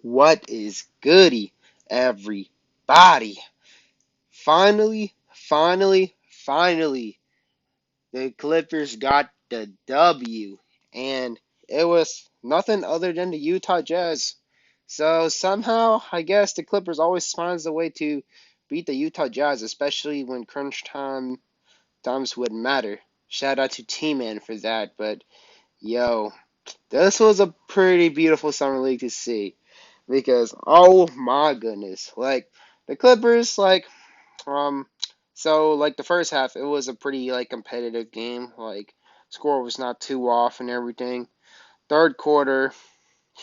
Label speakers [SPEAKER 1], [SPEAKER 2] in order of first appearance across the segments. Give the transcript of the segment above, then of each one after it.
[SPEAKER 1] What is goody, everybody? Finally, the Clippers got the W, and it was nothing other than the Utah Jazz. So somehow, I guess the Clippers always finds a way to beat the Utah Jazz, especially when crunch times wouldn't matter. Shout out to T-Man for that, but yo, this was a pretty beautiful summer league to see because oh my goodness, like the Clippers, um, like the first half, it was a pretty like competitive game. Like score was not too off and everything. Third quarter,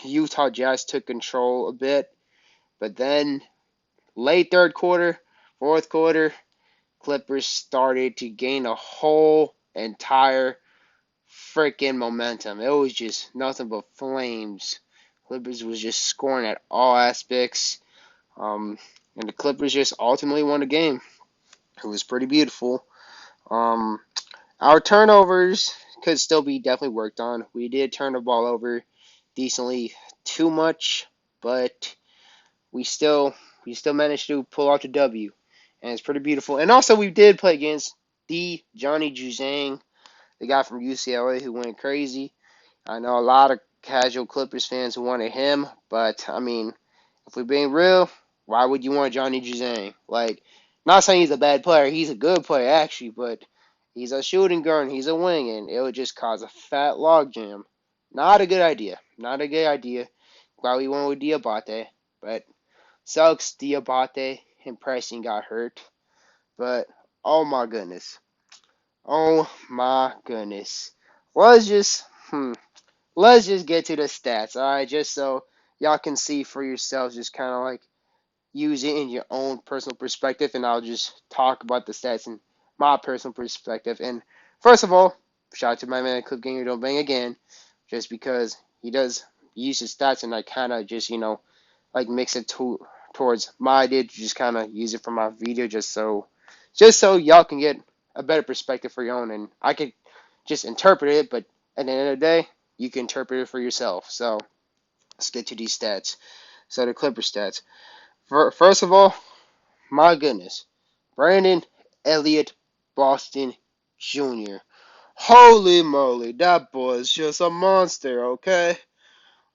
[SPEAKER 1] Utah Jazz took control a bit, but then late third quarter, fourth quarter, Clippers started to gain a whole entire freaking momentum. It was just nothing but flames. Clippers was just scoring at all aspects. Um, and the Clippers just ultimately won the game. It was pretty beautiful. Um, our turnovers could still be definitely worked on. We did turn the ball over decently too much, but we still we still managed to pull out the W, and it's pretty beautiful. And also, we did play against the Johnny Juzang, the guy from UCLA who went crazy. I know a lot of casual Clippers fans who wanted him, but I mean, if we're being real, why would you want Johnny Juzang? Like, not saying he's a bad player, he's a good player actually, but he's a shooting guard, and he's a wing, and it would just cause a fat logjam. Not a good idea. Not a good idea. Glad we went with Diabate, but sucks Diabate and Preston got hurt. But oh my goodness, oh my goodness. Let's just let's just get to the stats, all right? Just so y'all can see for yourselves, just kind of like use it in your own personal perspective, and I'll just talk about the stats in my personal perspective. And first of all, shout out to my man Cliff Ganger Don't Bang again, just because he does use his stats, and I kind of just like mix it towards my idea to just kind of use it for my video, just so y'all can get a better perspective for your own, and I could just interpret it, but at the end of the day, you can interpret it for yourself. So let's get to these stats. So the Clipper stats. First of all, my goodness, Brandon Elliott Boston Jr. Holy moly, that boy is just a monster, okay?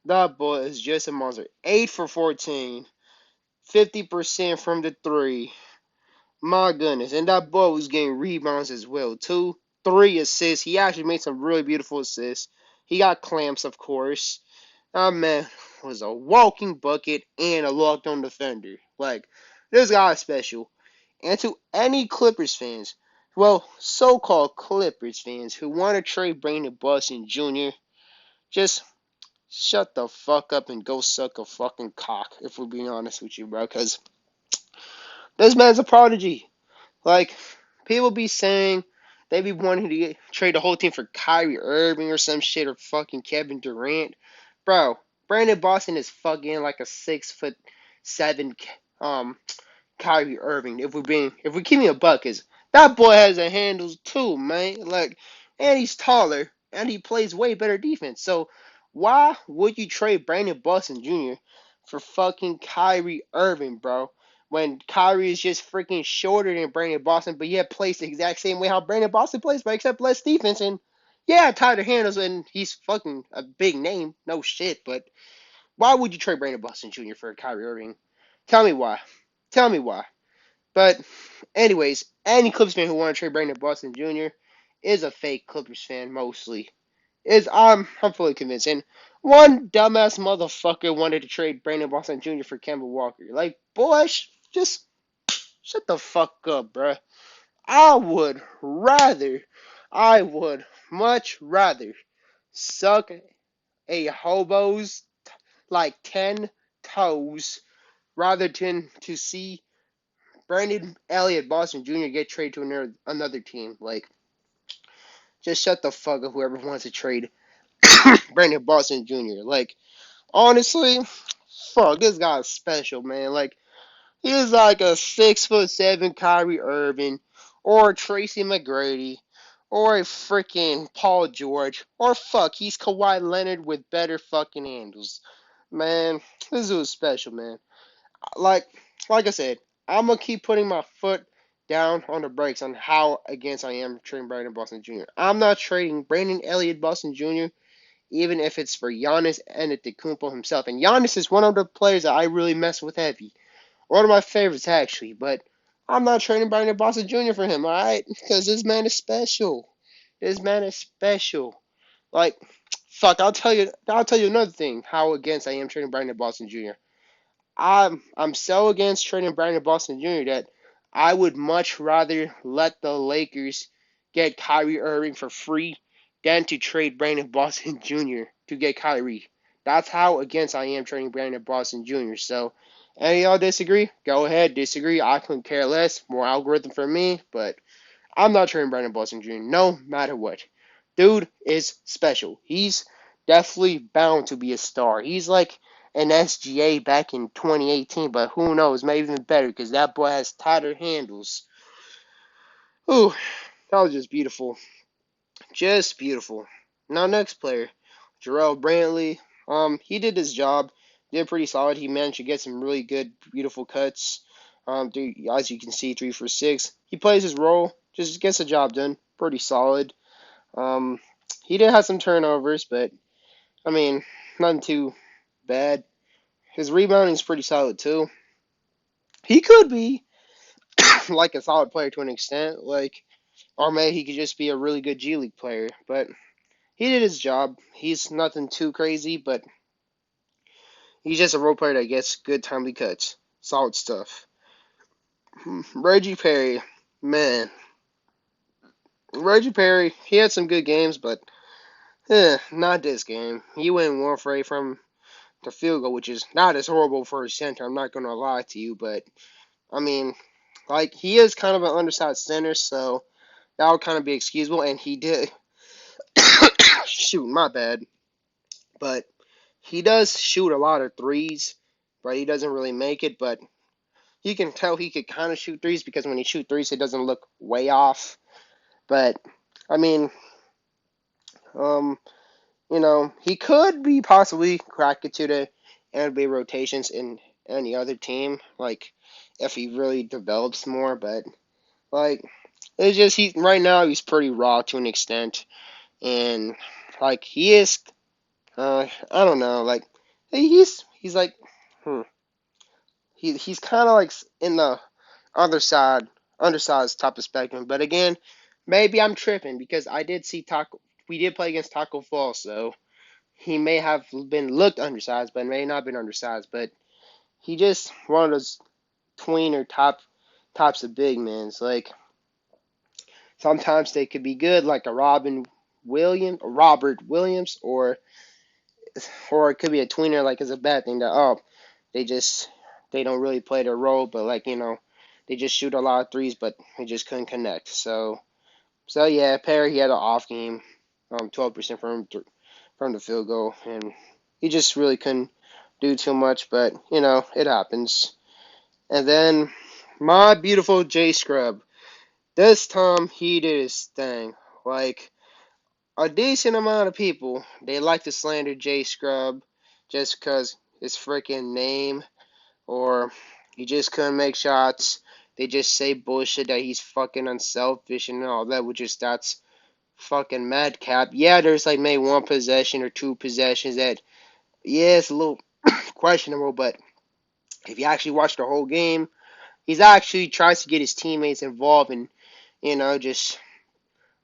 [SPEAKER 1] That boy is just a monster. 8 for 14, 50% from the three. My goodness, and that boy was getting rebounds as well, too. 3 assists. He actually made some really beautiful assists. He got clamps, of course. That man was a walking bucket and a locked on defender. Like, this guy is special. And to any Clippers fans, well, so called Clippers fans who want to trade Brandon Boston Jr., just shut the fuck up and go suck a fucking cock, if we're being honest with you, bro. Because this man's a prodigy. Like, people be saying they be wanting to trade the whole team for Kyrie Irving or some shit or fucking Kevin Durant. Bro, Brandon Boston is fucking like a 6'7" um Kyrie Irving. If we're keeping a buck, cause that boy has the handles too, man. Like, and he's taller and he plays way better defense. So why would you trade Brandon Boston Jr. for fucking Kyrie Irving, bro? When Kyrie is just freaking shorter than Brandon Boston, but yet plays the exact same way how Brandon Boston plays, but except less defense. And yeah, tighter handles, and he's fucking a big name, no shit. But why would you trade Brandon Boston Jr. for Kyrie Irving? Tell me why. Tell me why. But anyways, any Clippers fan who want to trade Brandon Boston Jr. is a fake Clippers fan mostly. I'm fully convinced. And one dumbass motherfucker wanted to trade Brandon Boston Jr. for Kemba Walker. Like, boy, just shut the fuck up, bruh. I would rather, I would much rather suck a hobo's like 10 toes rather than to see Brandon Elliott Boston Jr. get traded to another team. Like, just shut the fuck up, whoever wants to trade Brandon Boston Jr. Like, honestly, fuck, this guy's special, man. Like, he's like a 6'7" Kyrie Irving, or Tracy McGrady, or a freaking Paul George, or fuck, he's Kawhi Leonard with better fucking handles. Man, this was special, man. Like, like I said, I'm gonna keep putting my foot down on the brakes on how against I am trading Brandon Boston Jr. I'm not trading Brandon Elliott Boston Jr. even if it's for Giannis Antetokounmpo himself. And Giannis is one of the players that I really mess with heavy. One of my favorites actually, but I'm not trading Brandon Boston Jr. for him, alright? Because this man is special. This man is special. Like, fuck, I'll tell you another thing, how against I am trading Brandon Boston Jr. I'm so against trading Brandon Boston Jr. that I would much rather let the Lakers get Kyrie Irving for free than to trade Brandon Boston Jr. to get Kyrie. That's how against I am trading Brandon Boston Jr. So, any of y'all disagree? Go ahead, disagree. I couldn't care less. More algorithm for me, but I'm not trading Brandon Boston Jr. no matter what. Dude is special. He's definitely bound to be a star. He's like an SGA back in 2018, but who knows, maybe even better because that boy has tighter handles. Ooh, that was just beautiful. Just beautiful. Now, next player, Jarrell Brantley. He did his job. Did pretty solid. He managed to get some really good, beautiful cuts. As you can see, 3 for 6. He plays his role. Just gets the job done. Pretty solid. Um, he did have some turnovers, but I mean, nothing too bad. His rebounding is pretty solid too. He could be like a solid player to an extent, like, or maybe he could just be a really good G League player. But he did his job. He's nothing too crazy, but he's just a role player that gets good timely cuts. Solid stuff. Reggie Perry, man, Reggie Perry, he had some good games, but not this game. He went 1 for 8 from the field goal, which is not as horrible for a center. I'm not gonna lie to you, but I mean, like, he is kind of an undersized center, so that would kind of be excusable. And he did shoot, my bad, but he does shoot a lot of threes, but he doesn't really make it. But you can tell he could kind of shoot threes because when he shoot threes, it doesn't look way off. But I mean, um, he could be possibly crack into the NBA rotations in any other team, like if he really develops more. But like, it's just he right now he's pretty raw to an extent, and like he is, I don't know, like he's like, hmm, he's kind of like in the other side, undersized type of spectrum. But again, maybe I'm tripping because I did see Taco. We did play against Taco Fall, so he may have been looked undersized, but may not been undersized. But he just one of those tweener types of big men. Like sometimes they could be good, like a Robert Williams, or it could be a tweener, like it's a bad thing that they just they don't really play their role, but like they just shoot a lot of threes, but they just couldn't connect. So yeah, Perry he had an off game, 12% from the field goal, and he just really couldn't do too much, but it happens. And then my beautiful J Scrub. This time he did his thing. Like a decent amount of people, they like to slander J Scrub just because his freaking name, or he just couldn't make shots. They just say bullshit that he's fucking unselfish and all that, which is that's fucking madcap. Yeah, there's like maybe one possession or two possessions that, yeah, it's a little questionable, but if you actually watch the whole game, he's actually tries to get his teammates involved and just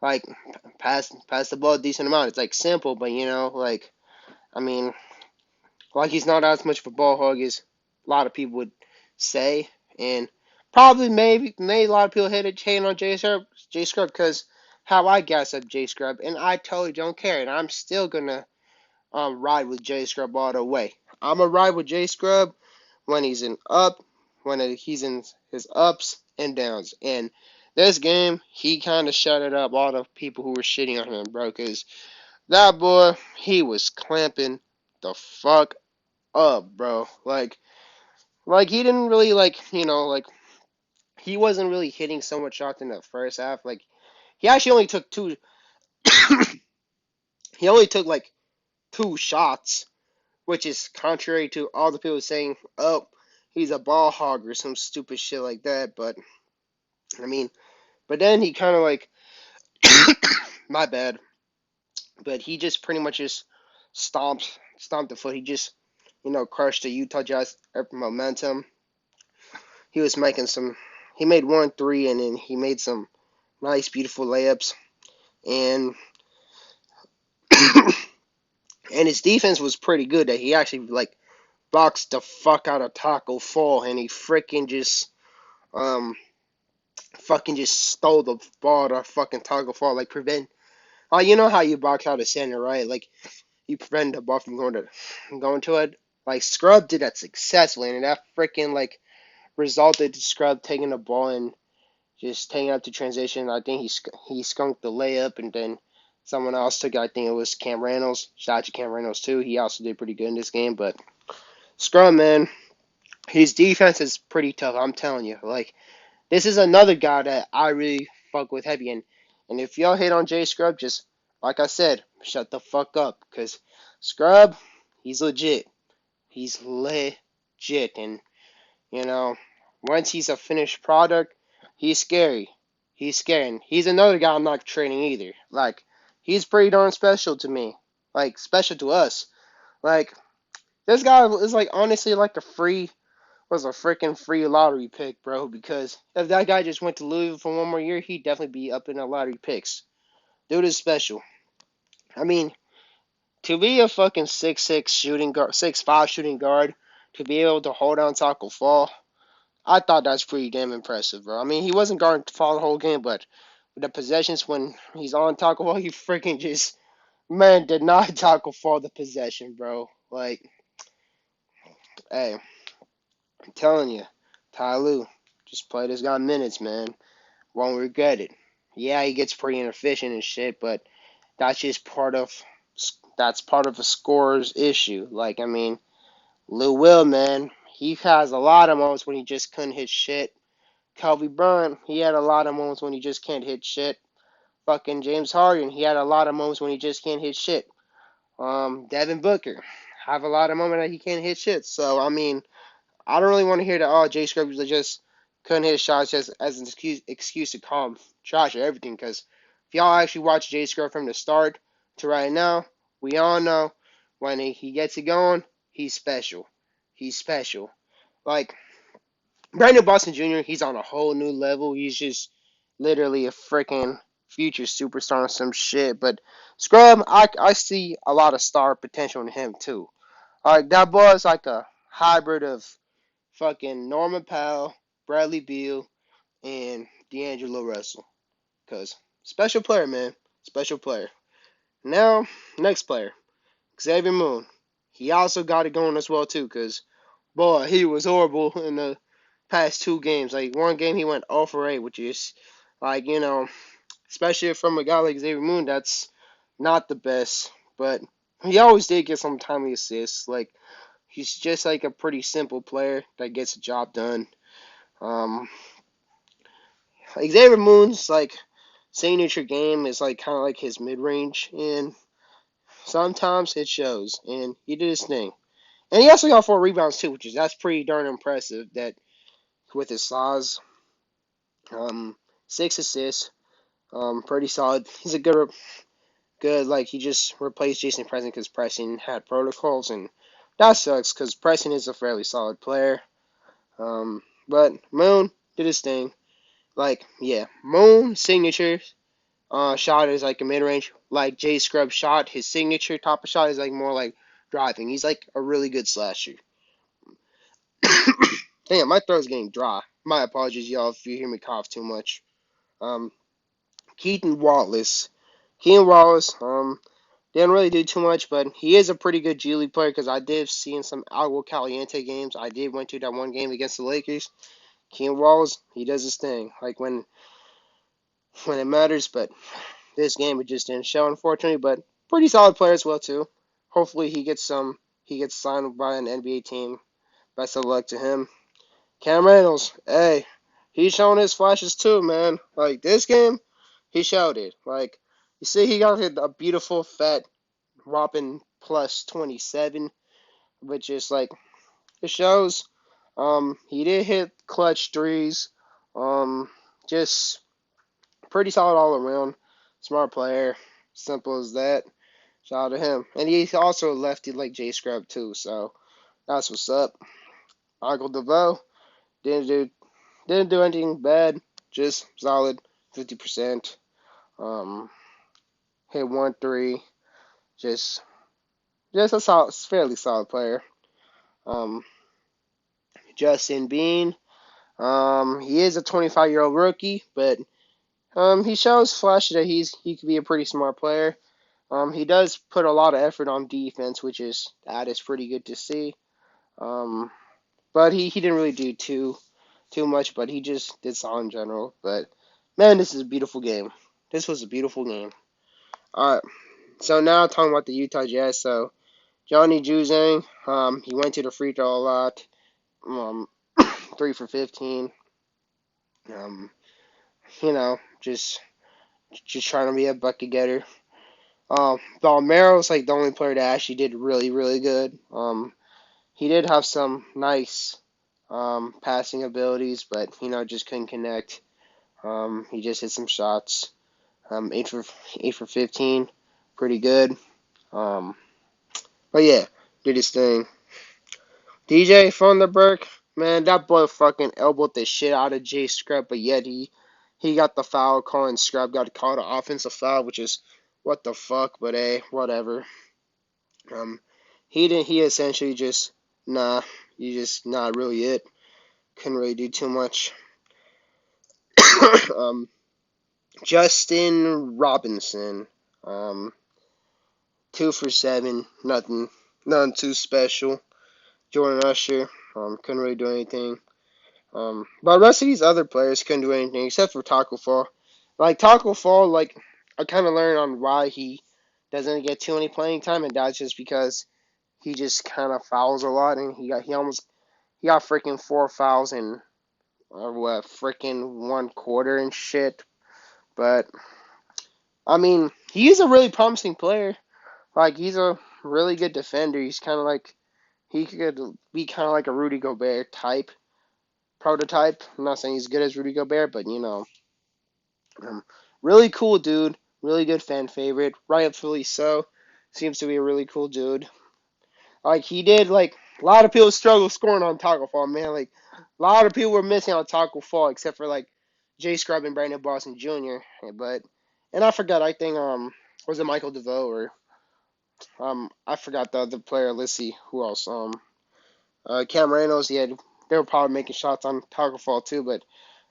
[SPEAKER 1] like pass the ball a decent amount. It's like simple, but like I mean, like he's not as much of a ball hog as a lot of people would say, and probably maybe a lot of people hating on J Scrub because how I gas up J Scrub, and I totally don't care, and I'm still gonna ride with J Scrub all the way. I'm gonna ride with J Scrub when he's in his ups and downs, and this game he kind of shut it up all the people who were shitting on him, bro, because that boy he was clamping the fuck up, bro. Like he didn't really like he wasn't really hitting so much shots in the first half. Like he actually only took two. He only took like two shots which is contrary to all the people saying, "Oh, he's a ball hog" or some stupid shit like that. But I mean, but then he kind of like, my bad. But he just pretty much just stomped the foot. He just crushed the Utah Jazz momentum. He was making some. He made 1 3, and then he made some nice, beautiful layups, and and his defense was pretty good. That he actually like boxed the fuck out of Taco Fall, and he freaking just um fucking just stole the ball to fucking Taco Fall, like prevent. Oh, you know how you box out a center, right? Like you prevent the ball from going to it. Like Scrub did that successfully, and that freaking like resulted to Scrub taking the ball and just taking up the transition. I think he skunked the layup, and then someone else took it. I think it was Cam Reynolds. Shout out to Cam Reynolds too. He also did pretty good in this game. But Scrub, man, his defense is pretty tough. I'm telling you. Like this is another guy that I really fuck with heavy. And if y'all hate on Jay Scrub, just like I said, shut the fuck up. Because Scrub, he's legit. He's legit. And, you know, once he's a finished product, he's scary. He's scary. And he's another guy I'm not trading either. Like, he's pretty darn special to me. Like, special to us. Like, this guy is like honestly like a freaking free lottery pick, bro. Because if that guy just went to Louisville for 1 more year, he'd definitely be up in the lottery picks. Dude is special. I mean, to be a fucking 6'6" shooting guard, 6'5" shooting guard, to be able to hold on Taco Fall, I thought that's pretty damn impressive, bro. I mean, he wasn't guarding Fall the whole game, but with the possessions when he's on Taco Fall, he freaking just man did not Taco Fall the possession, bro. Like, hey, I'm telling you, Ty Lue, just play this guy minutes, man. Won't regret it. Yeah, he gets pretty inefficient and shit, but that's just part of a scorer's issue. Like, I mean, Lou Will, man, he has a lot of moments when he just couldn't hit shit. Kobe Bryant, he had a lot of moments when he just can't hit shit. Fucking James Harden, he had a lot of moments when he just can't hit shit. Devin Booker, have a lot of moments that he can't hit shit. So I mean, I don't really want to hear that. Oh, Jay Scruggs just couldn't hit shots just as an excuse to call him trash or everything. Because if y'all actually watch Jay Scruggs from the start to right now, we all know when he gets it going, he's special. He's special. Like Brandon Boston Jr., he's on a whole new level. He's just literally a freaking future superstar or some shit. But Scrub, I see a lot of star potential in him too. Like that boy is like a hybrid of fucking Norman Powell, Bradley Beal, and D'Angelo Russell. Cause special player, man, special player. Now, next player, Xavier Moon. He also got it going as well too. Cause boy, he was horrible in the past 2 games. Like one game he went 0 for 8, which is like especially from a guy like Xavier Moon, that's not the best. But he always did get some timely assists. Like he's just like a pretty simple player that gets the job done. Um, like Xavier Moon's like signature game is like kind of like his mid range, and sometimes it shows. And he did his thing, and he also got 4 rebounds too, which is that's pretty darn impressive. That with his size, um, 6 assists, pretty solid. He's a good like he just replaced Jason Preston because Preston had protocols, and that sucks because Preston is a fairly solid player. But Moon did his thing. Like, yeah, Moon signature shot is like a mid range. Like Jay Scrub shot, his signature top of shot is like more like driving. He's like a really good slasher. Damn, my throat's getting dry. My apologies, y'all, if you hear me cough too much. Um, Keaton Wallace. Keaton Wallace, didn't really do too much, but he is a pretty good G League player because I did see in some Agua Caliente games. I did went to that one game against the Lakers. Keaton Wallace, he does his thing. Like when it matters, but this game it just didn't show, unfortunately. But pretty solid player as well too. Hopefully he gets signed by an NBA team. Best of luck to him. Cam Reynolds, hey, he's showing his flashes too, man. Like this game, he showed it. Like you see, he got a beautiful fat whopping plus 27. which is like it shows. He did hit clutch threes. Um, just pretty solid all around. Smart player. Simple as that. Shout out to him. And he's also a lefty like Jay Scrub too, so that's what's up. Michael DeVoe didn't do didn't do anything bad, just solid 50%. Um, hit 1 3, just just a solid, fairly solid player. Um, Justin Bean, he is a 25-year-old rookie, but he shows flashes that he could be a pretty smart player. He does put a lot of effort on defense, which is pretty good to see. Um, but he didn't really do too much, but he just did solid in general. But man, this is a beautiful game. This was a beautiful game. All right, so now talking about the Utah Jazz. So Johnny Juzang, he went to the free throw a lot. Um, 3 for 15. Um, just trying to be a bucket getter. Balmero's like the only player that actually did really really good. He did have some nice passing abilities, but just couldn't connect. He just hit some shots. 8 for 15, pretty good. Um, but yeah, did his thing. DJ Funderburk, man, that boy fucking elbowed the shit out of Jay Scrub, but yet he got the foul call and Scrub got called an offensive foul, which is what the fuck, but hey, whatever. Um, he essentially just you just not really it. Couldn't really do too much. um, Justin Robinson, um, 2 for 7, nothing too special. Jordan Usher, couldn't really do anything. But the rest of these other players couldn't do anything except for Taco Fall. Like Taco Fall, like I kind of learned on why he doesn't get too many playing time, and that's just because he just kind of fouls a lot, and he got freaking 4 fouls in what freaking 1 quarter and shit. But I mean, he's a really promising player. Like he's a really good defender. He's kind of like he could be kind of like a Rudy Gobert type prototype. I'm not saying he's good as Rudy Gobert, but um, really cool dude. Really good fan favorite. Rightfully so. Seems to be a really cool dude. Like he did like a lot of people struggle scoring on Taco Fall, man. Like a lot of people were missing on Taco Fall except for like Jay Scrub and Brandon Boston Jr. But and I forgot. I think was it Michael DeVoe or I forgot the other player. Let's see who else. Cam Reynolds. Yeah, they were probably making shots on Taco Fall too. But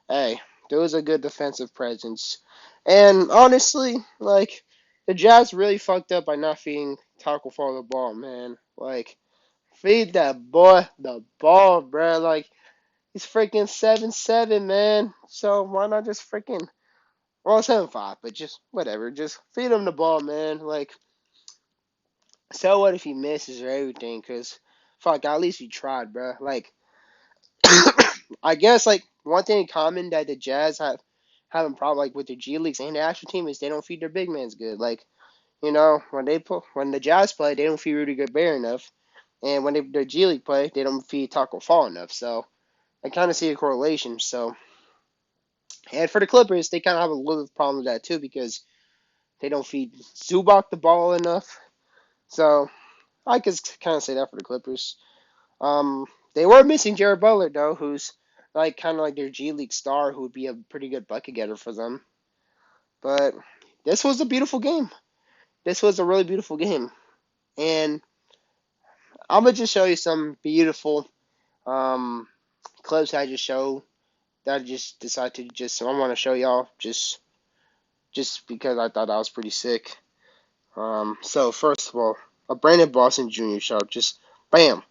[SPEAKER 1] hey, there was a good defensive presence. And honestly, like the Jazz really fucked up by not feeding Taco Fall the ball, man. Like feed that boy the ball, bro. Like he's freaking 7'7", man. So why not just freaking 7'5", but just whatever. Just feed him the ball, man. Like so what if he misses or everything? Cause fuck, at least he tried, bro. Like I guess like one thing in common that the Jazz have having problem like with the G Leagues and the actual team is they don't feed their big mans good. Like when the Jazz play, they don't feed Rudy Gobert enough, and when the G League play, they don't feed Taco Fall enough. So I kind of see a correlation. So and for the Clippers, they kind of have a little problem with that too because they don't feed Zubac the ball enough. So I could kind of say that for the Clippers. Um, they were missing Jared Butler though, who's like kind of like their G League star, who would be a pretty good bucket getter for them. But this was a beautiful game. This was a really beautiful game, and I'm gonna just show you some beautiful um clips I just showed that I just decided to just I want to show y'all just because I thought that was pretty sick. So first of all, a Brandon Boston Jr. shot, just bam.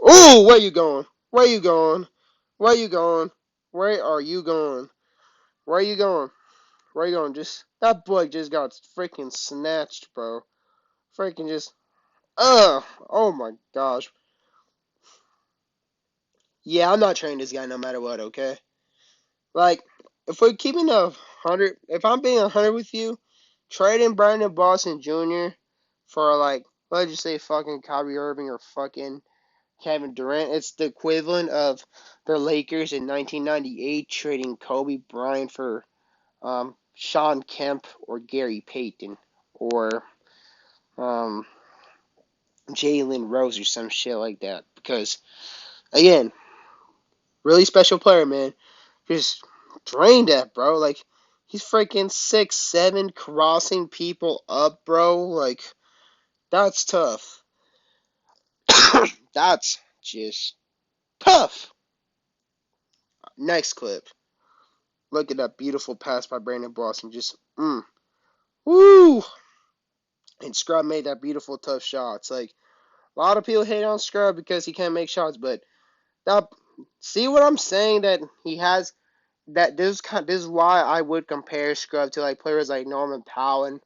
[SPEAKER 1] Ooh, where you going? Where you going? Where you going? Where are you going? Where you going? Where you going? Just that boy just got freaking snatched, bro. Freaking just oh my gosh. Yeah, I'm not trading this guy no matter what, okay? Like, if we're keeping 100, if I'm being 100 with you, trading Brandon Boston Jr. for like let's just say fucking Kyrie Irving or fucking Kevin Durant. It's the equivalent of the Lakers in 1998 trading Kobe Bryant for Sean Kemp or Gary Payton or um, Jalen Rose or some shit like that. Because again, really special player, man. Just drained that, bro. Like he's freaking 6'7", crossing people up, bro. Like that's tough. That's just tough. Next clip. Look at that beautiful pass by Brandon Boston. Just woo. And Scrub made that beautiful tough shot. It's like a lot of people hate on Scrub because he can't make shots, but that see what I'm saying, that he has that this is why I would compare Scrub to like players like Norman Powell and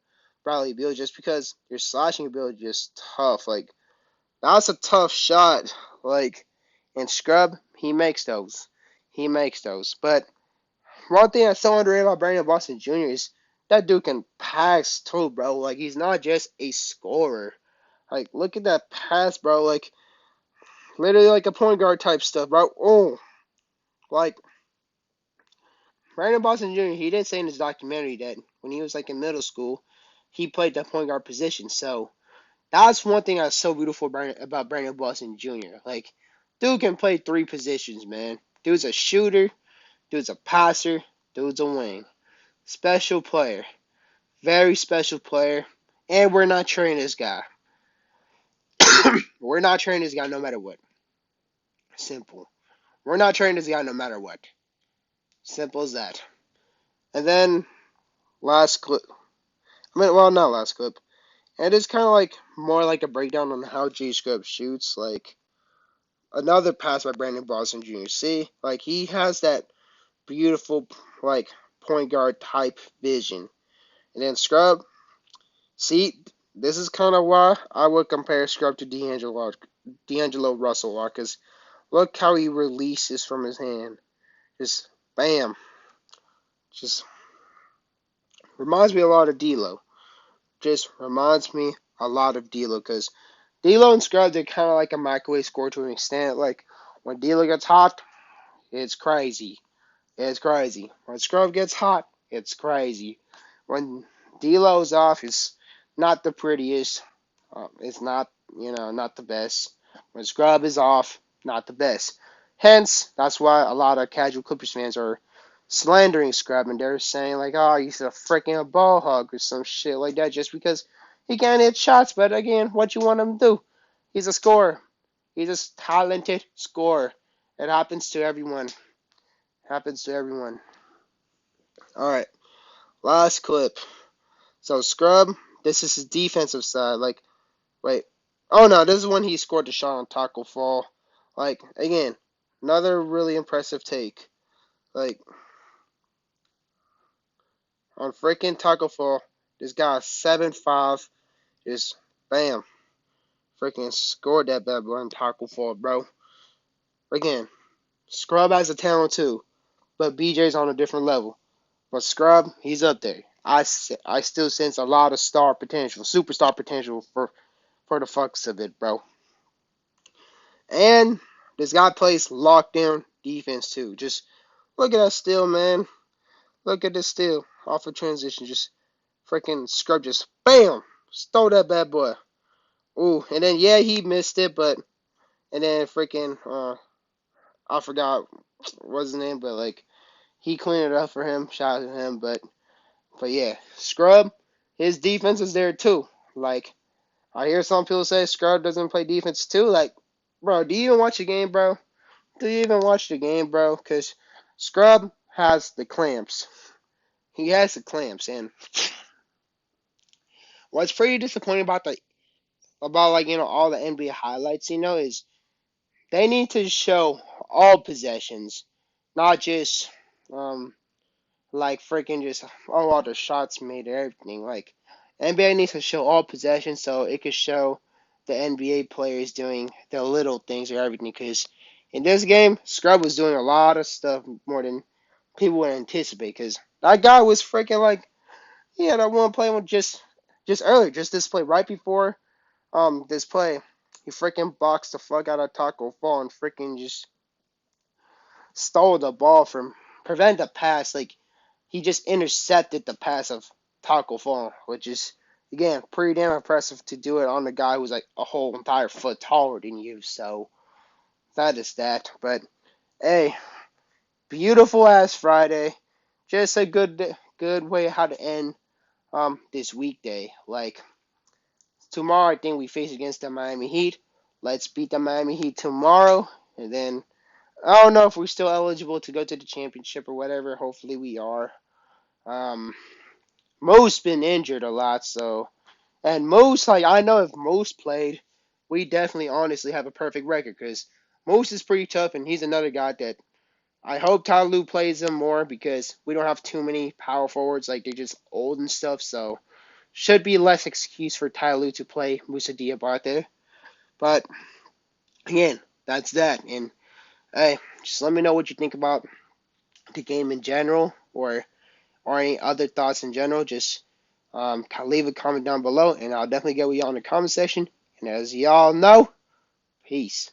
[SPEAKER 1] Bradley Beal, just because your slashing ability is just tough. Like that's a tough shot. Like and Scrub, he makes those. He makes those. But one thing that's so underrated about Brandon Boston Jr. is that dude can pass too, bro. Like he's not just a scorer. Like look at that pass, bro. Like literally like a point guard type stuff, bro. Oh, like Brandon Boston Jr. He did say in his documentary that when he was like in middle school, he played that point guard position. So that's one thing that's so beautiful about Brandon Boston Jr. Like dude can play three positions, man. Dude's a shooter. Dude's a passer. Dude's a wing. Special player. Very special player. And we're not trading this guy. We're not trading this guy no matter what. Simple. We're not trading this guy no matter what. Simple as that. And then last clip. Well, not last clip. And it's kind of like more like a breakdown on how G Scrub shoots. Like another pass by Brandon Boston Jr. See, like he has that beautiful like point guard type vision. And then Scrub, see, this is kind of why I would compare Scrub to D'Angelo Russell, because look how he releases from his hand. Just bam. Just reminds me a lot of D'Lo. Just reminds me a lot of D'Lo, because D'Lo and Scrub, they're kind of like a microwave score to an extent. Like when D'Lo gets hot, it's crazy. It's crazy. When Scrub gets hot, it's crazy. When D'Lo's off, it's not the prettiest. It's not, not the best. When Scrub is off, not the best. Hence, that's why a lot of casual Clippers fans are slandering Scrub, and they're saying like, oh, he's a freaking ball hog or some shit like that, just because he can't hit shots. But again, what you want him to do? He's a scorer. He's a talented scorer. It happens to everyone. Happens to everyone. All right, last clip. So Scrub, this is his defensive side. Like, wait, oh no, this is when he scored the shot on Taco Fall. Like, again, another really impressive take. Like, on freaking Taco Fall, this guy 7'5", just bam, freaking scored that bad boy on Taco Fall, bro. Again, Scrub has a talent too, but BJ's on a different level. But Scrub, he's up there. I still sense a lot of star potential, superstar potential for the fucks of it, bro. And this guy plays lockdown defense too. Just look at that steal, man. Look at this steal off of transition. Just freaking Scrub, just bam, stole that bad boy. Ooh, and then yeah, he missed it, but and then freaking I forgot what's his name, but like he cleaned it up for him. Shout out to him, but yeah, Scrub, his defense is there too. Like I hear some people say Scrub doesn't play defense too. Like, bro, do you even watch the game, bro? Do you even watch the game, bro? Because Scrub has the clamps. He has the clamps, and what's pretty disappointing about like all the NBA highlights, is they need to show all possessions, not just like freaking just all the shots made and everything. Like NBA needs to show all possessions so it could show the NBA players doing the little things or everything. Because in this game, Scrub was doing a lot of stuff more than people would anticipate. Because that guy was freaking like he had that one play with just earlier, just this play right before this play. He freaking boxed the fuck out of Taco Fall and freaking just stole the ball from prevent the pass. Like he just intercepted the pass of Taco Fall, which is again pretty damn impressive to do it on the guy who's like a whole entire foot taller than you. So that is that. But hey, beautiful ass Friday. Just a good way how to end this weekday. Like tomorrow, I think we face against the Miami Heat. Let's beat the Miami Heat tomorrow, and then I don't know if we're still eligible to go to the championship or whatever. Hopefully we are. Um, Mo's been injured a lot, so and Mo's like I know if Mo's played, we definitely honestly have a perfect record because Mo's is pretty tough, and he's another guy that I hope Ty Lue plays him more because we don't have too many power forwards like they're just old and stuff. So should be less excuse for Ty Lue to play Musa Diabate. But again, that's that. And hey, just let me know what you think about the game in general or any other thoughts in general. Just leave a comment down below, and I'll definitely get with y'all in the comment section. And as y'all know, peace.